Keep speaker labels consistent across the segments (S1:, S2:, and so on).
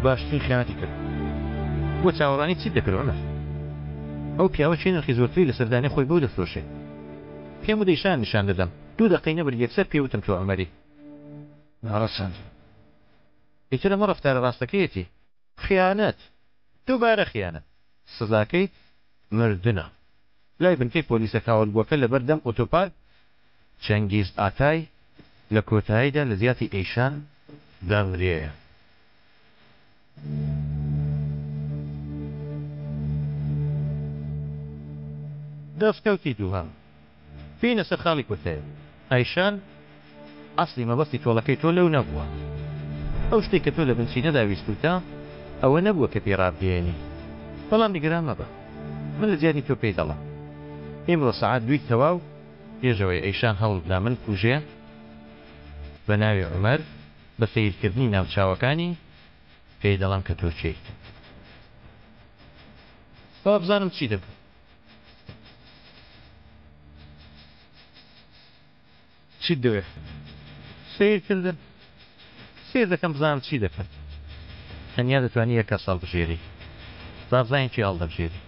S1: باشترین خیانەتی کرد بۆ چاوەڕانی چیت دەکرد عومەر ئەو پیاوە چی نرخی زۆرتری لە سەردانی خۆی بۆ دەفرۆشێ پێم وتی نیشان دەدەم 2 دقەی نەبر یەکسەر پێوتم تۆ عومەری
S2: ناڕەسەند
S1: ئیتر ئەمە ڕەفتارە ڕاستەکەیەتی خیانەت دووبارە خیانەت سزاکەی مردنە لای بنکەی پۆلیسە کاوەلبووەکە لەبەر دەم ئۆتۆپار چەنگیز ئاتای لە کۆتاییدا لە زیاتی ئەیشان دامرێە دەستکەوتی دووهەم بینە سەر خاڵی کورتەیە ئەیشان ئەسلی مەبەستی تۆڵەکەی تۆ لەو نەبووە ئەو شتێک کە تۆ لە بنچینەدا ویستوتە ئەوە نەبووە کە پێڕابدێنی بەڵام نیگەران مەبە من لە جیانی تۆ پێی دەڵێم ئێمڕۆ سەعات 2 تەواو پێشەوەی ئەیشان هەوڵدا من کوژێ بە ناوی عومەر بە سەیرکردنی ناوچاوەکانی پێی دەڵام کە تۆ چیت با بزانم چی دەبێت
S2: چیت دەوێت
S1: سیرکردن سیر دەکەم بزانم چی دەکەن تەنیا دەتوانی یەک کەس هەڵبژێری بابزانین چی هەڵدەبژێری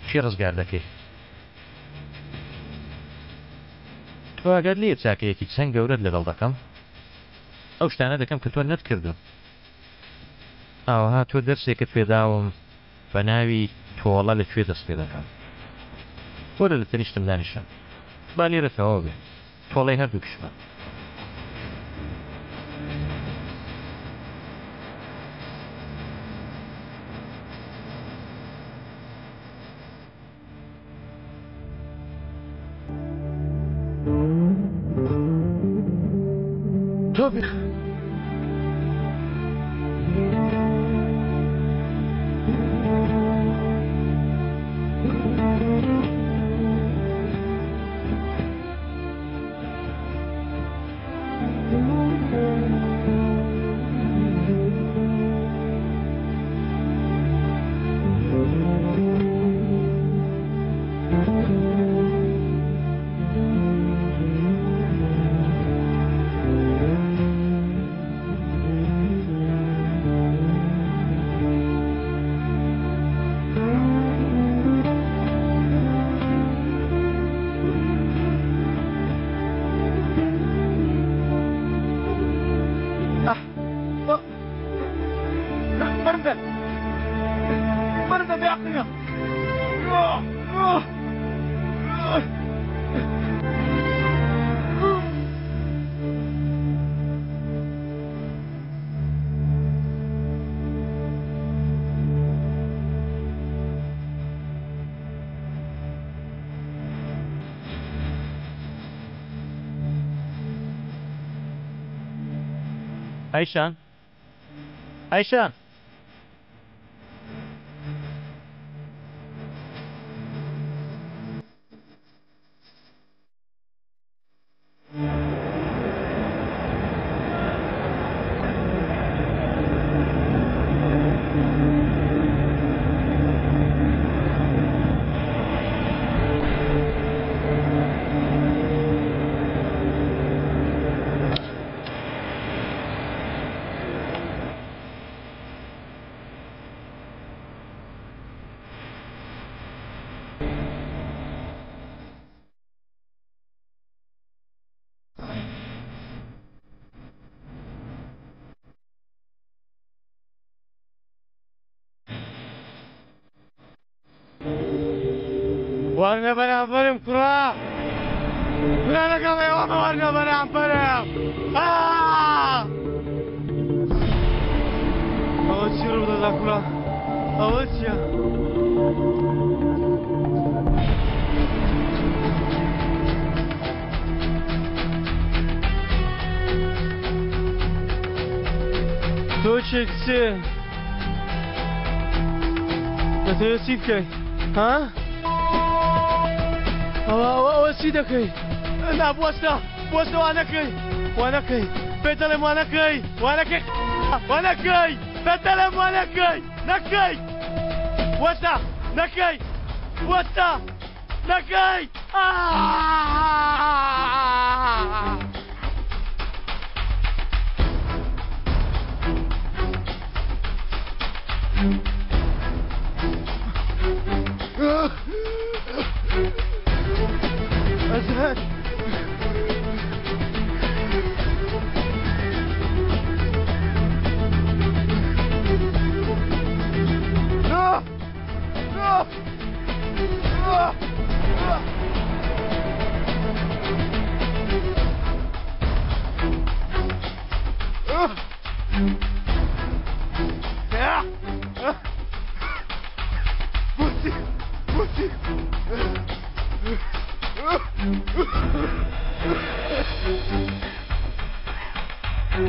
S1: چی ڕزگار دەکەی تۆ ئەگەر لێ چاکەیەکی چەند گەورەت لەگەڵ دەکەم ئەو شتانە دەکەم کە تۆ نەتکردوون ئاوەها تۆ دەرسێکت پێداوم بە ناوی تۆڵە لەکوێ دەست پێ دەکەم وەرە لە تەنیشتم دانیشم با لێرە تەواو بێ تۆڵەی هەردوو کشمە
S2: تۆبیخ مرضى بعقلنا
S1: ئەیشان ئەیشان وارنا بنعبرم كرة كرة لقم يا وابا وارنا بنعبرم أول شي ربط ذا كرة أول شي توشكسي نتنسيب كي ها؟ أول شي دكي لا بوسنا وانا كي بيتلم وانا كي بيتلم وانا كي نكي وسا نكي وسا نكي
S2: أزهر لا لا بوسي بوسي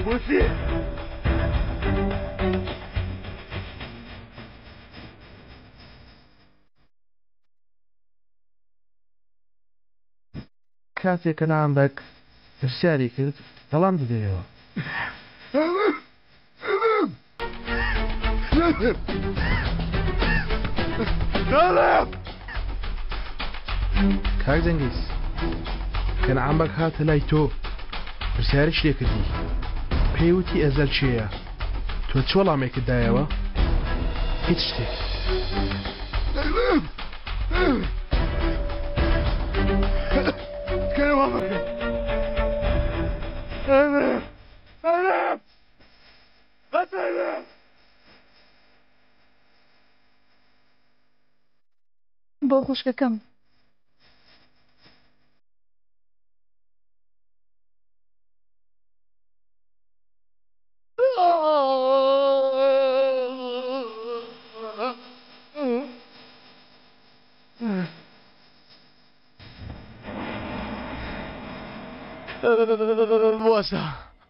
S2: بوسي
S3: کاتێک کە نامبەک پرسیاری کرد دەڵام بدەیەوە کاک جەنگیز کە نامبەک هاتە لای تۆ پرسیارش لێ کردی پێیوتی ئەزەل چێیە تۆ چ وەڵامێکت دایەوە هیچ شتێک
S4: بۆ خوشکەکەم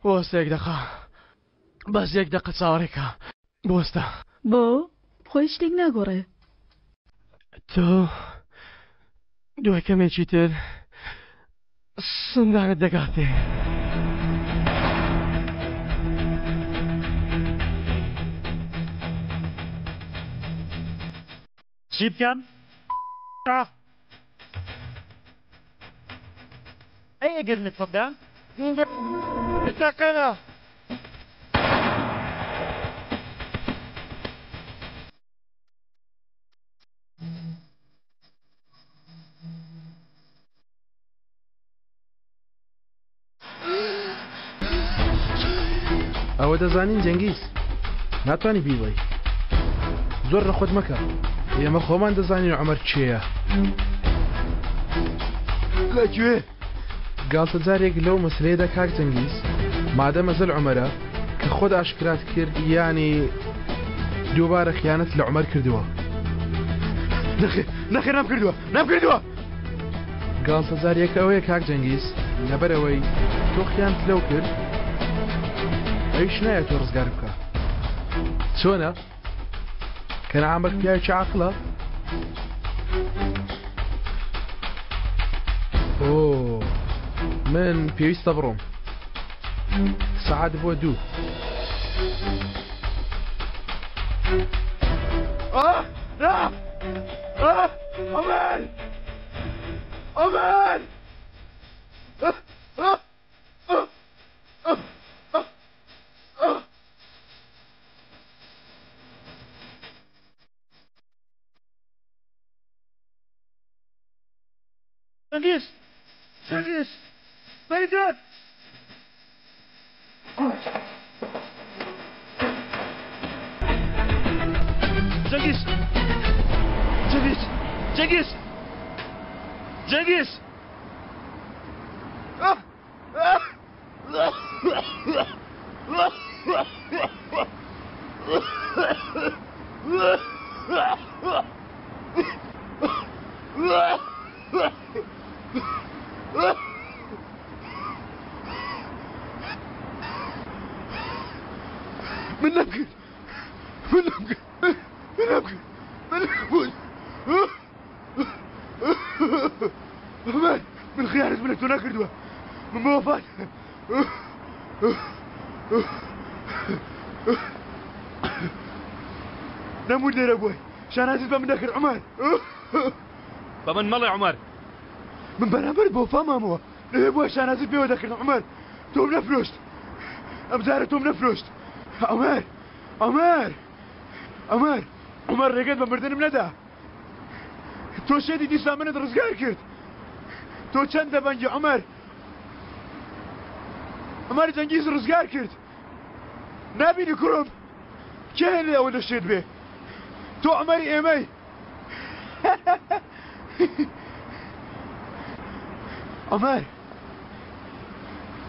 S3: بۆستە یەک دەقە بەس یەک دەقە چاوەڕێکە بۆستە
S4: بۆ خۆی شتێک ناگۆڕێ
S3: تۆ دوای کەمێکی تر سندانت دەگاتێ
S1: چی بکەم؟ ئەی ئەگەر نتفەدا؟
S3: تەقەنە ئەوە دەزانین جەنگیز ناتوانانی بیڵێ زۆر لە خۆت مەکە ئێمە خۆمان دەزانین عومەر کێیە
S2: لەکوێ
S3: گاڵتە جارێک لەو مەسلەیەدا کاک جەنگیز مادە مەزەل عومەرە کە خۆت ئاشکرات کرد یانی دووبارە خیانەت لە عومەر کردووە
S2: نەخێر نەم کردووە
S3: گاڵتە جارێک ئەوەیە کاک جەنگیز لەبەرەوەی تۆ خیانت لەو کرد ئەویش نایە تۆ ڕزگار بکە چۆنە کە نەعامبەر پیاوێکی عاقڵە ئۆ من پێویستە بڕۆم سەعات بۆ 2
S2: لا عمر عمر جنگیز ميدان جنگیز من نبكي من خيانة من التونا كردوها من موفات نمود لي ابوي شان عزيز من داخل عمر
S1: بمن ملي عمر
S2: من برابر بوفا مامو ابوي شان عزيز بيو داخل عمر توم نفرشت امزارة توم نفرشت عمر عمر عمر ڕێگەت بە مردنم نەدا تۆ شێتی دیسا منت ڕزگار کرد تۆ چەند دەبەنگی عمر عمر جەنگیز ڕزگار کرد نابینی کوڕم کێ هێن لێ ئەوە دەشێت بێ تۆ عمەری ئێمەی عمر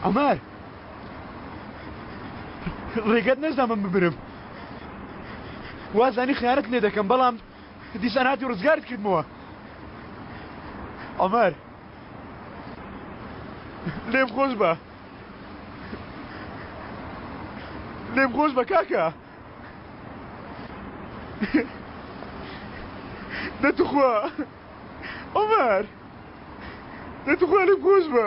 S2: عمر ڕێگەت نەزا من ببرم وازانی خیانەت لێ دەکەم بەڵام دیسان هاتی و ڕزگارت کردمەوە عمر لێم خۆش بە لێم خۆش بە کاکە نەتوخوا عمر نەتوخوا لێم خۆش بە